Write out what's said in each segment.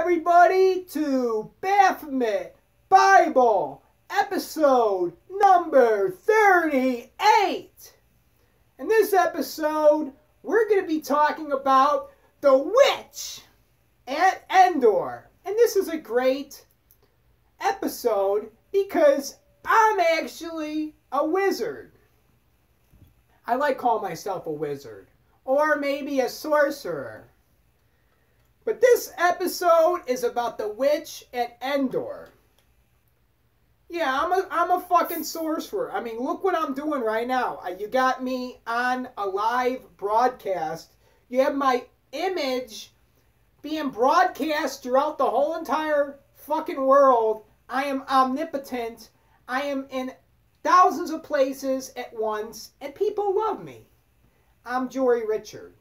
everybody to Baphomet Bible episode number 38. In this episode, we're going to be talking about the witch at Endor. And this is a great episode because I'm actually a wizard. I like calling myself a wizard. Or maybe a sorcerer. But this episode is about the witch at Endor. Yeah, I'm a fucking sorcerer. I mean, look what I'm doing right now. You got me on a live broadcast. You have my image being broadcast throughout the whole entire fucking world. I am omnipotent. I am in thousands of places at once, and people love me. I'm Jory Richard.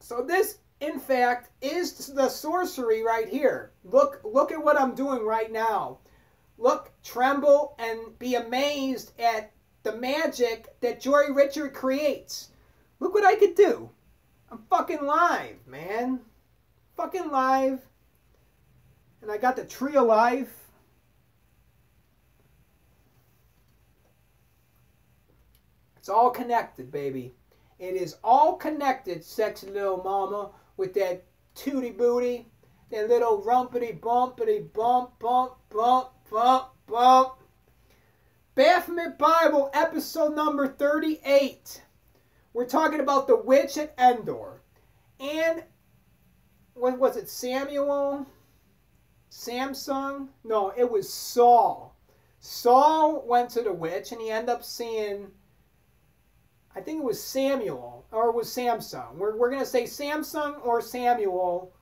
So this, in fact, is the sorcery right here. Look at what I'm doing right now. Look, tremble, and be amazed at the magic that Jory Richard creates. Look what I could do. I'm fucking live, man. Fucking live. And I got the tree of life. It's all connected, baby. It is all connected, sexy little mama, with that tootie booty, that little rumpity bumpity bump, bump, bump, bump, bump. Baphomet Bible, episode number 38. We're talking about the witch at Endor. And, what was it, Samuel? Samsung? No, it was Saul. Saul went to the witch and he ended up seeing, I think it was Samuel, or it was Samsung. We're going to say Samsung or Samuel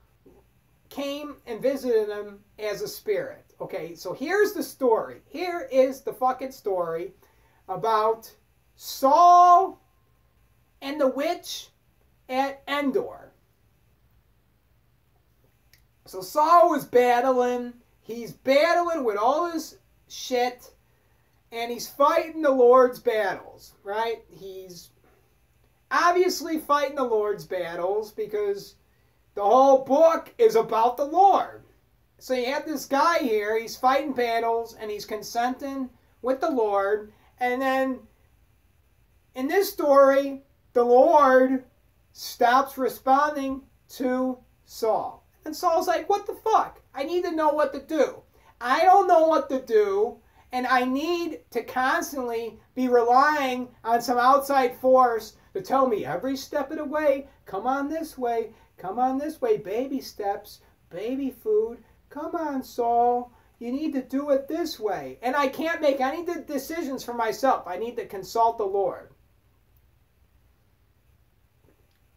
came and visited him as a spirit. Okay, so here's the story. Here is the fucking story about Saul and the witch at Endor. So Saul was battling. He's battling with all his shit. And he's fighting the Lord's battles, right? He's obviously fighting the Lord's battles because the whole book is about the Lord. So you have this guy here, he's fighting battles and he's consenting with the Lord. And then in this story, the Lord stops responding to Saul. And Saul's like, what the fuck? I need to know what to do. I don't know what to do. And I need to constantly be relying on some outside force to tell me every step of the way, come on this way, baby steps, baby food, come on, Saul, you need to do it this way. And I can't make any decisions for myself. I need to consult the Lord.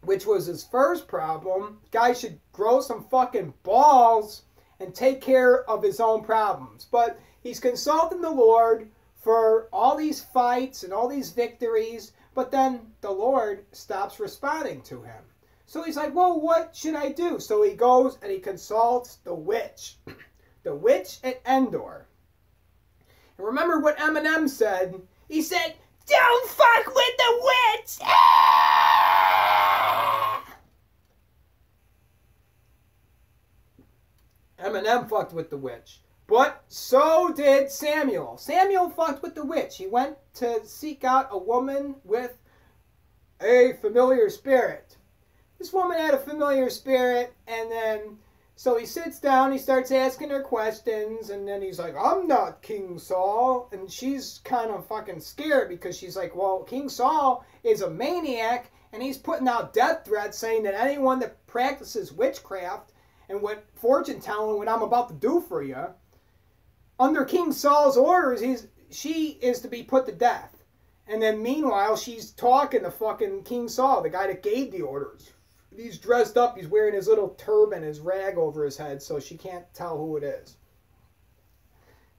Which was his first problem. Guy should grow some fucking balls and take care of his own problems. But he's consulting the Lord for all these fights and all these victories, but then the Lord stops responding to him. So he's like, well, what should I do? So he goes and he consults the witch. The witch at Endor. And remember what Eminem said? He said, don't fuck with the witch! Ah! Eminem fucked with the witch. But so did Samuel. Samuel fucked with the witch. He went to seek out a woman with a familiar spirit. This woman had a familiar spirit, and then, so he sits down, he starts asking her questions, and then he's like, I'm not King Saul. And she's kind of fucking scared because she's like, well, King Saul is a maniac, and he's putting out death threats saying that anyone that practices witchcraft and what fortune telling, what I'm about to do for you, under King Saul's orders, she is to be put to death. And then meanwhile, she's talking to fucking King Saul, the guy that gave the orders. He's dressed up, he's wearing his little turban, his rag over his head, so she can't tell who it is.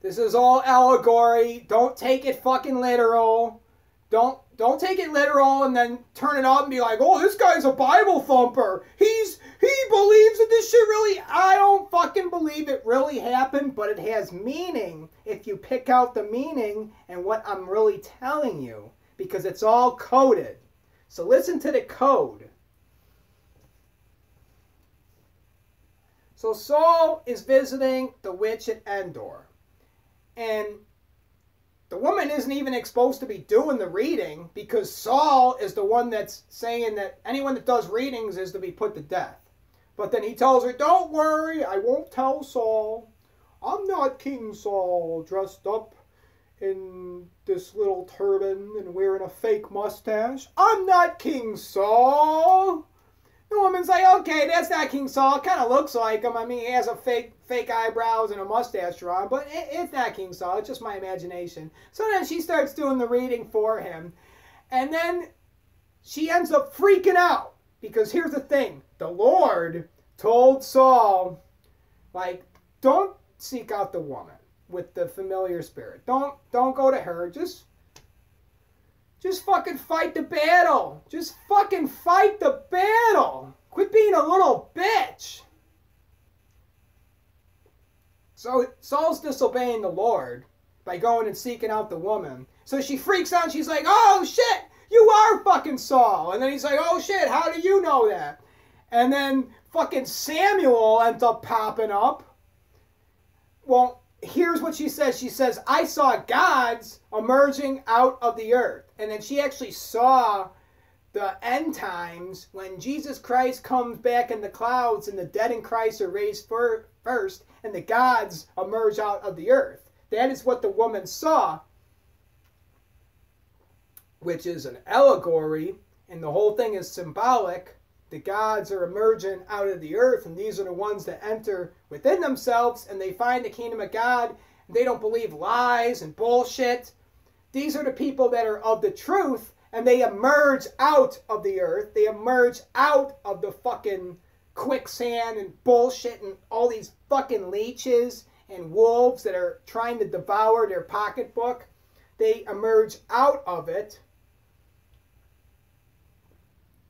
This is all allegory. Don't take it fucking literal. Don't take it literal and then turn it up and be like, oh, this guy's a Bible thumper. He believes that this shit really, I don't fucking believe it really happened, but it has meaning if you pick out the meaning and what I'm really telling you, because it's all coded. So listen to the code. So Saul is visiting the witch at Endor. And the woman isn't even supposed to be doing the reading because Saul is the one that's saying that anyone that does readings is to be put to death. But then he tells her, don't worry, I won't tell Saul. I'm not King Saul dressed up in this little turban and wearing a fake mustache. I'm not King Saul. The woman's like, okay, that's not King Saul. It kind of looks like him. I mean, he has a fake eyebrows and a mustache drawn, but it's not King Saul. It's just my imagination. So then she starts doing the reading for him. And then she ends up freaking out. Because here's the thing. The Lord told Saul, like, don't seek out the woman with the familiar spirit. Don't go to her. Just fucking fight the battle. Just fucking fight the battle. Quit being a little bitch. So Saul's disobeying the Lord by going and seeking out the woman. So she freaks out and she's like, oh shit, you are fucking Saul. And then he's like, oh shit, how do you know that? And then fucking Samuel ends up popping up. Well, here's what she says. She says, I saw gods emerging out of the earth. And then she actually saw the end times when Jesus Christ comes back in the clouds and the dead in Christ are raised first and the gods emerge out of the earth. That is what the woman saw, which is an allegory, and the whole thing is symbolic. The gods are emerging out of the earth, and these are the ones that enter within themselves, and they find the kingdom of God, and they don't believe lies and bullshit. These are the people that are of the truth, and they emerge out of the earth. They emerge out of the fucking quicksand and bullshit and all these fucking leeches and wolves that are trying to devour their pocketbook. They emerge out of it.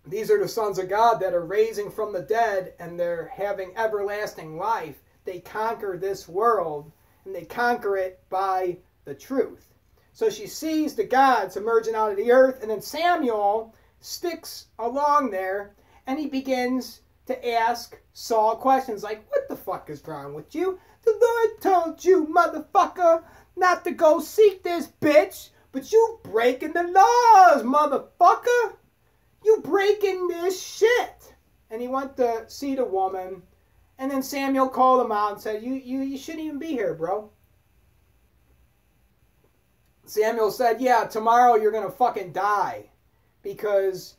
These are the sons of God that are raising from the dead and they're having everlasting life. They conquer this world and they conquer it by the truth. So she sees the gods emerging out of the earth, and then Samuel sticks along there and he begins to ask Saul questions like, what the fuck is wrong with you? The Lord told you, motherfucker, not to go seek this bitch, but you breaking the laws, motherfucker. You breaking this shit. And he went to see the woman, and then Samuel called him out and said, you shouldn't even be here, bro. Samuel said, yeah, tomorrow you're going to fucking die because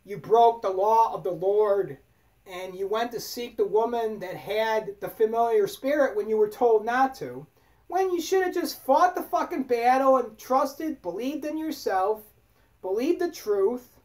you broke the law of the Lord and you went to seek the woman that had the familiar spirit when you were told not to. When you should have just fought the fucking battle and trusted, believed in yourself, believed the truth,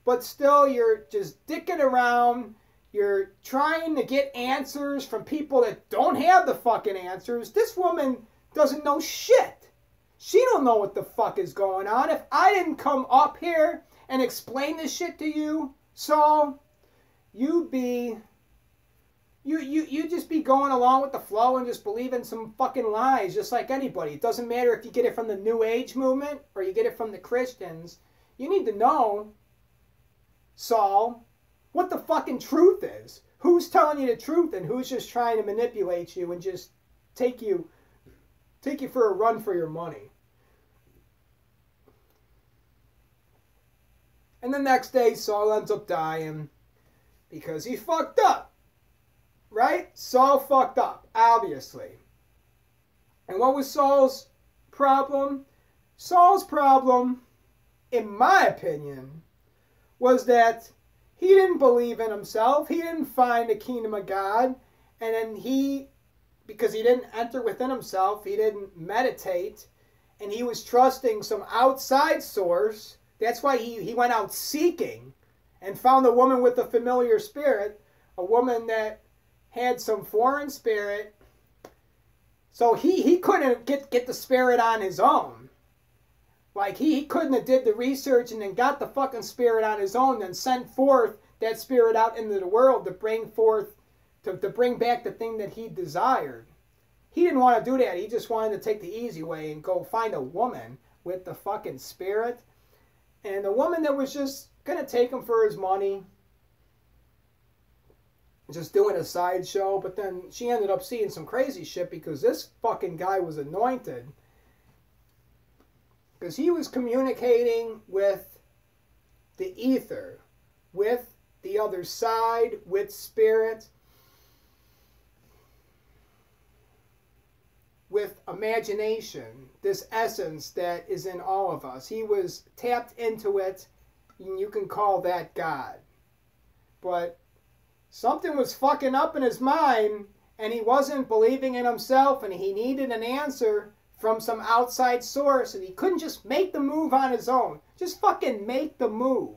but still you're just dicking around. You're trying to get answers from people that don't have the fucking answers. This woman doesn't know shit. She don't know what the fuck is going on. If I didn't come up here and explain this shit to you, Saul, you'd just be going along with the flow and just believing some fucking lies just like anybody. It doesn't matter if you get it from the New Age movement or you get it from the Christians. You need to know, Saul, what the fucking truth is. Who's telling you the truth and who's just trying to manipulate you and just take you for a run for your money. And the next day, Saul ends up dying because he fucked up. Right? Saul fucked up, obviously. And what was Saul's problem? Saul's problem, in my opinion, was that he didn't believe in himself. He didn't find the kingdom of God. And then because he didn't enter within himself, he didn't meditate, and he was trusting some outside source. That's why he went out seeking and found a woman with a familiar spirit, a woman that had some foreign spirit. So he couldn't get the spirit on his own. Like he couldn't have did the research and then got the fucking spirit on his own, then sent forth that spirit out into the world to bring forth, to bring back the thing that he desired. He didn't want to do that. He just wanted to take the easy way and go find a woman with the fucking spirit. And a woman that was just going to take him for his money. just doing a sideshow, but then she ended up seeing some crazy shit because this fucking guy was anointed. Because he was communicating with the ether, with the other side, with spirit, with imagination, this essence that is in all of us. He was tapped into it, and you can call that God. But something was fucking up in his mind, and he wasn't believing in himself, and he needed an answer from some outside source, and he couldn't just make the move on his own. Just fucking make the move.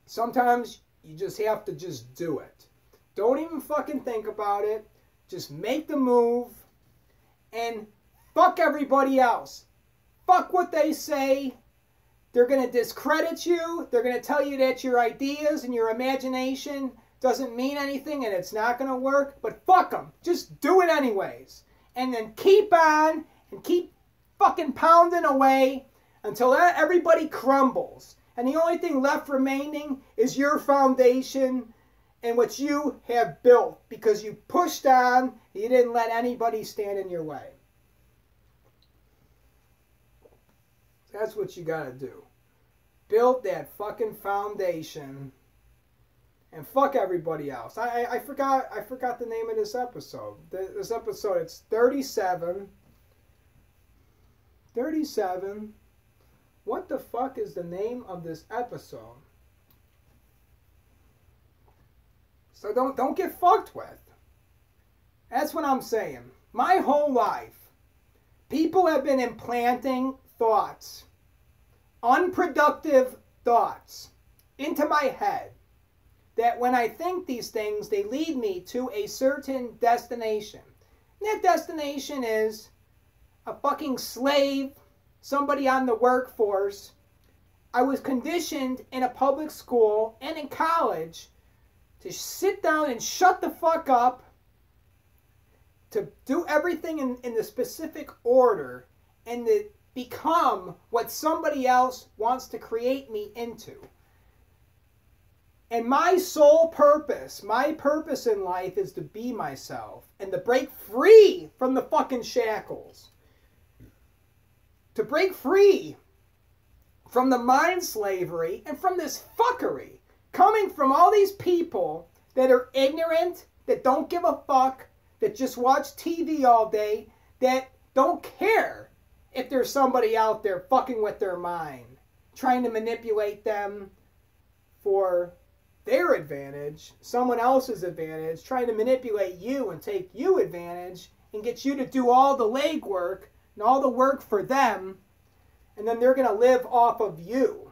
Sometimes you just have to just do it. Don't even fucking think about it. Just make the move and fuck everybody else. Fuck what they say. They're going to discredit you. They're going to tell you that your ideas and your imagination doesn't mean anything and it's not going to work. But fuck them. Just do it anyways. And then keep on and keep fucking pounding away until everybody crumbles. And the only thing left remaining is your foundation and what you have built because you pushed on, you didn't let anybody stand in your way. That's what you gotta do. Build that fucking foundation and fuck everybody else. I forgot the name of this episode. This episode, it's 37. 37. What the fuck is the name of this episode? So don't get fucked with. That's what I'm saying. My whole life, people have been implanting thoughts, unproductive thoughts, into my head. That when I think these things, they lead me to a certain destination. And that destination is a fucking slave, somebody on the workforce. I was conditioned in a public school and in college to sit down and shut the fuck up, to do everything in the specific order, and to become what somebody else wants to create me into. And my sole purpose, my purpose in life is to be myself and to break free from the fucking shackles. To break free from the mind slavery and from this fuckery coming from all these people that are ignorant, that don't give a fuck, that just watch TV all day, that don't care if there's somebody out there fucking with their mind, trying to manipulate them for their advantage, someone else's advantage, trying to manipulate you and take you advantage and get you to do all the legwork and all the work for them, and then they're going to live off of you.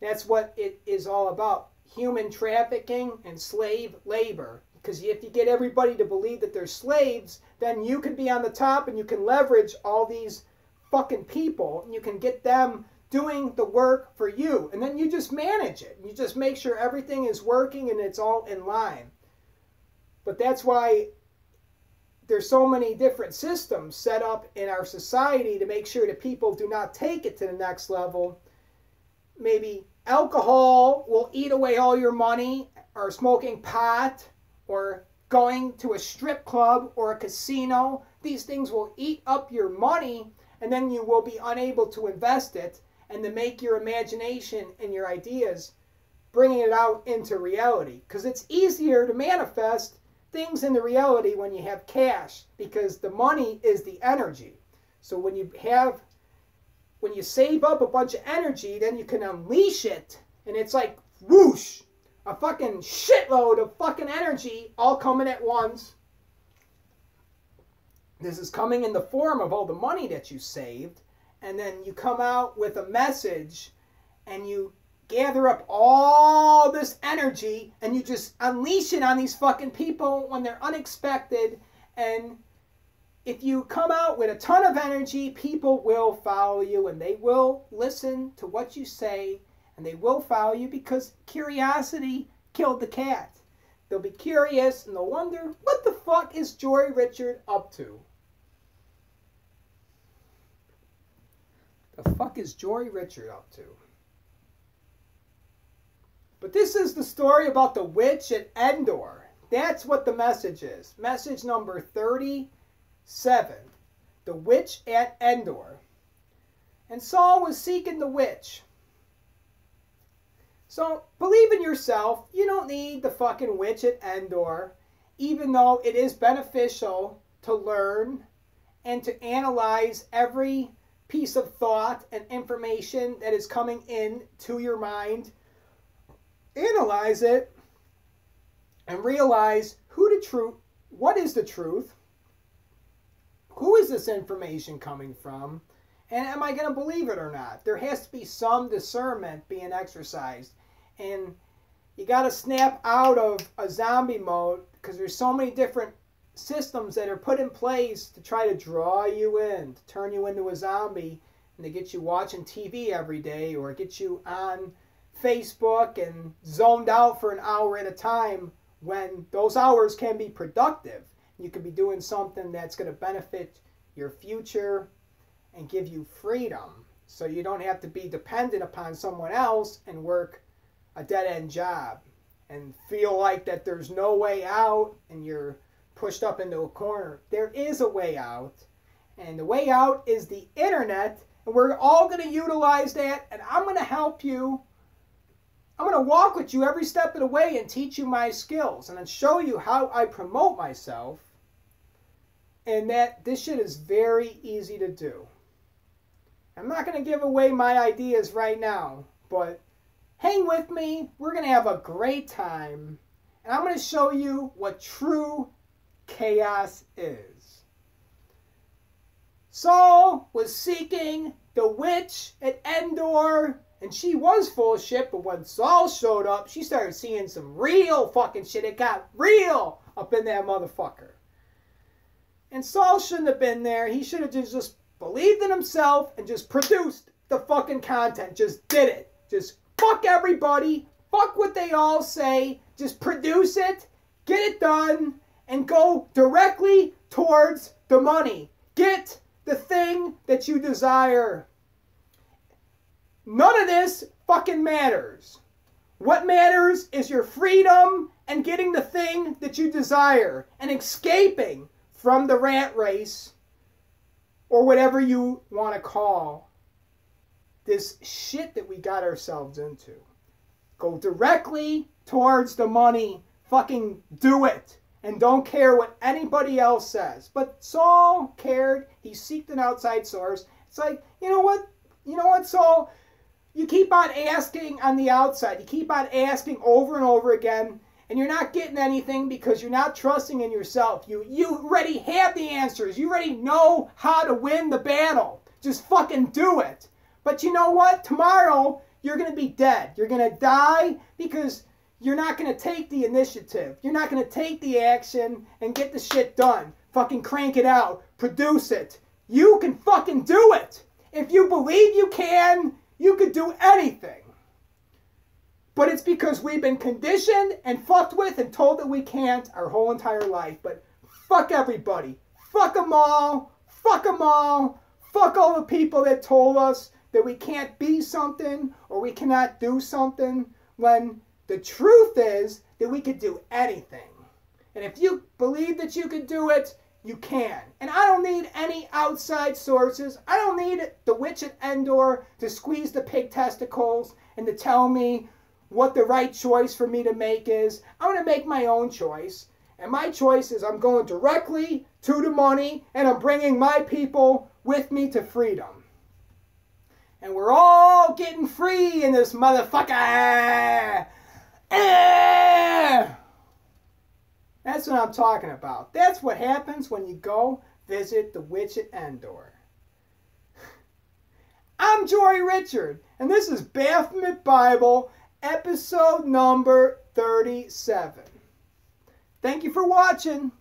That's what it is all about. Human trafficking and slave labor. Because if you get everybody to believe that they're slaves, then you can be on the top and you can leverage all these fucking people and you can get them doing the work for you. And then you just manage it. You just make sure everything is working and it's all in line. But that's why there's so many different systems set up in our society to make sure that people do not take it to the next level. Maybe alcohol will eat away all your money, or smoking pot, or going to a strip club or a casino. These things will eat up your money, and then you will be unable to invest it and to make your imagination and your ideas, bringing it out into reality. Because it's easier to manifest things into reality when you have cash, because the money is the energy. So when you save up a bunch of energy, then you can unleash it, and it's like whoosh, a fucking shitload of fucking energy all coming at once. This is coming in the form of all the money that you saved, and then you come out with a message and you gather up all this energy and you just unleash it on these fucking people when they're unexpected. And if you come out with a ton of energy, people will follow you and they will listen to what you say and they will follow you, because curiosity killed the cat. They'll be curious and they'll wonder, what the fuck is Joy Richard up to? The fuck is Joy Richard up to? But this is the story about the witch at Endor. That's what the message is. Message number 37. The witch at Endor. And Saul was seeking the witch. So believe in yourself. You don't need the fucking witch at Endor, even though it is beneficial to learn and to analyze every piece of thought and information that is coming in to your mind. Analyze it and realize what is the truth, who is this information coming from, and am I going to believe it or not? There has to be some discernment being exercised. And you got to snap out of a zombie mode because there's so many different systems that are put in place to try to draw you in, to turn you into a zombie, and to get you watching TV every day or get you on Facebook and zoned out for an hour at a time when those hours can be productive. You could be doing something that's going to benefit your future and give you freedom so you don't have to be dependent upon someone else and work a dead-end job and feel like that there's no way out and you're pushed up into a corner. There is a way out, and the way out is the internet, and we're all going to utilize that, and I'm going to help you. I'm going to walk with you every step of the way and teach you my skills and then show you how I promote myself, and that this shit is very easy to do. I'm not going to give away my ideas right now, but hang with me. We're going to have a great time. And I'm going to show you what true chaos is. Saul was seeking the witch at Endor, and she was full of shit, but when Saul showed up, she started seeing some real fucking shit. It got real up in that motherfucker. And Saul shouldn't have been there. He should have just believed in himself and just produced the fucking content. Just did it. Just fuck everybody. Fuck what they all say. Just produce it. Get it done. And go directly towards the money. Get the thing that you desire. None of this fucking matters. What matters is your freedom and getting the thing that you desire. And escaping from the rat race. Or whatever you want to call this shit that we got ourselves into. Go directly towards the money. Fucking do it. And don't care what anybody else says. But Saul cared. He seeked an outside source. It's like, you know what? You know what, Saul? You keep on asking on the outside. You keep on asking over and over again. And you're not getting anything because you're not trusting in yourself. You already have the answers. You already know how to win the battle. Just fucking do it. But you know what? Tomorrow, you're going to be dead. You're going to die because you're not going to take the initiative. You're not going to take the action and get the shit done. Fucking crank it out. Produce it. You can fucking do it. If you believe you can, you could do anything. But it's because we've been conditioned and fucked with and told that we can't our whole entire life. But fuck everybody. Fuck them all. Fuck them all. Fuck all the people that told us that we can't be something or we cannot do something, when the truth is that we could do anything. And if you believe that you can do it, you can. And I don't need any outside sources. I don't need the witch at Endor to squeeze the pig testicles and to tell me what the right choice for me to make is. I'm going to make my own choice. And my choice is I'm going directly to the money, and I'm bringing my people with me to freedom. And we're all getting free in this motherfucker. That's what I'm talking about. That's what happens when you go visit the witch at Endor. I'm Jory Richard, and this is Baphomet Bible, episode number 37. Thank you for watching.